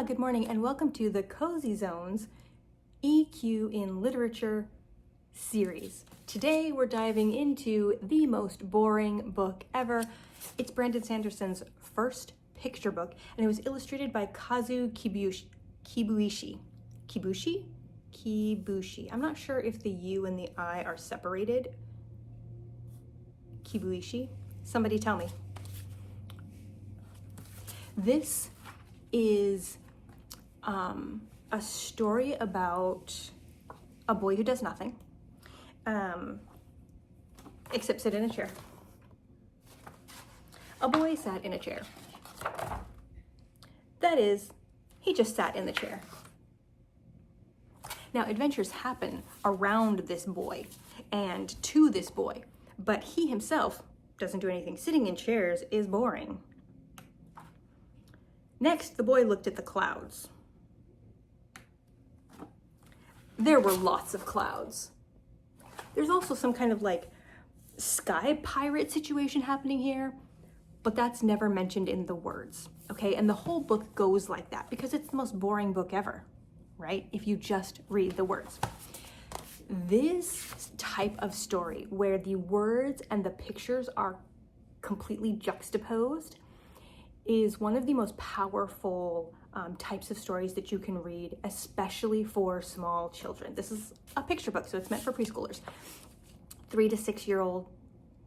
good morning, and welcome to the Cozy Zone's EQ in Literature series. Today we're diving into the most boring book ever. It's Brandon Sandersons' first picture book, and it was illustrated by Kazu Kibuishi. Kibuishi. I'm not sure if the U and the I are separated. Kibuishi. Somebody tell me. This is a story about a boy who does nothing except sit in a chair. A boy sat in a chair. That is, he just sat in the chair. Now, adventures happen around this boy and to this boy, but he himself doesn't do anything. Sitting in chairs is boring. Next, the boy looked at the clouds. There were lots of clouds. There's also some kind of like sky pirate situation happening here, but that's never mentioned in the words, okay? And the whole book goes like that because it's the most boring book ever, right? If you just read the words. This type of story where the words and the pictures are completely juxtaposed is one of the most powerful types of stories that you can read, especially for small children. This is a picture book, so it's meant for preschoolers, 3 to 6 year old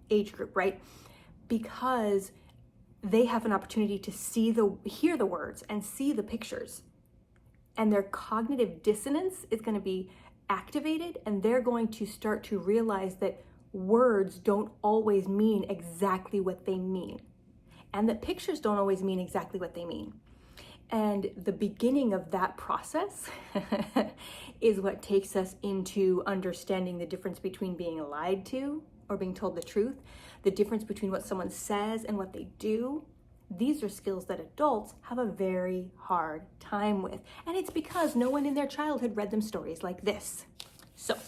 age group, right? Because they have an opportunity to hear the words and see the pictures, and their cognitive dissonance is going to be activated, and they're going to start to realize that words don't always mean exactly what they mean, and that pictures don't always mean exactly what they mean. And the beginning of that process is what takes us into understanding the difference between being lied to or being told the truth, the difference between what someone says and what they do. These are skills that adults have a very hard time with. And it's because no one in their childhood read them stories like this. So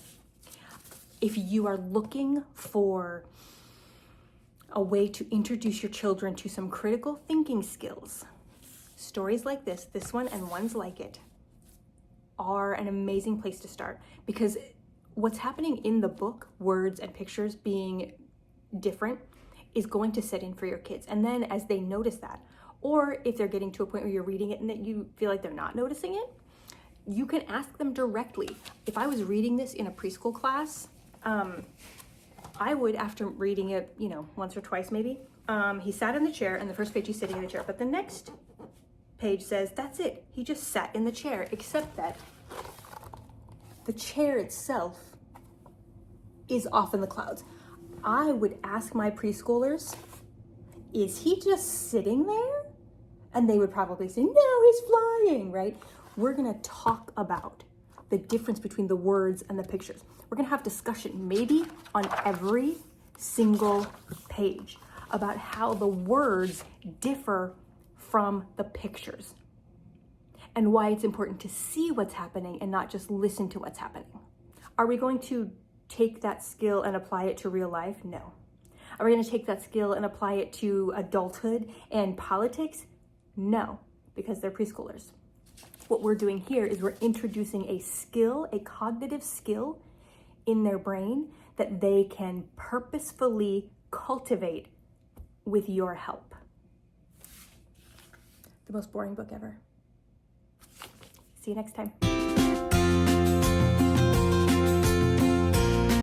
if you are looking for a way to introduce your children to some critical thinking skills, stories like this one and ones like it are an amazing place to start, because what's happening in the book, words and pictures being different, is going to set in for your kids. And then as they notice that, or if they're getting to a point where you're reading it and that you feel like they're not noticing it, you can ask them directly. If I was reading this in a preschool class, I would, after reading it, once or twice maybe, he sat in the chair, and the first page he's sitting in the chair, but the next page says, that's it, he just sat in the chair, except that the chair itself is off in the clouds. I would ask my preschoolers, is he just sitting there? And they would probably say, no, he's flying, right? We're gonna talk about the difference between the words and the pictures. We're gonna have discussion, maybe on every single page, about how the words differ from the pictures and why it's important to see what's happening and not just listen to what's happening. Are we going to take that skill and apply it to real life? No. Are we going to take that skill and apply it to adulthood and politics? No, because they're preschoolers. What we're doing here is we're introducing a skill, a cognitive skill in their brain that they can purposefully cultivate with your help. The most boring book ever. See you next time.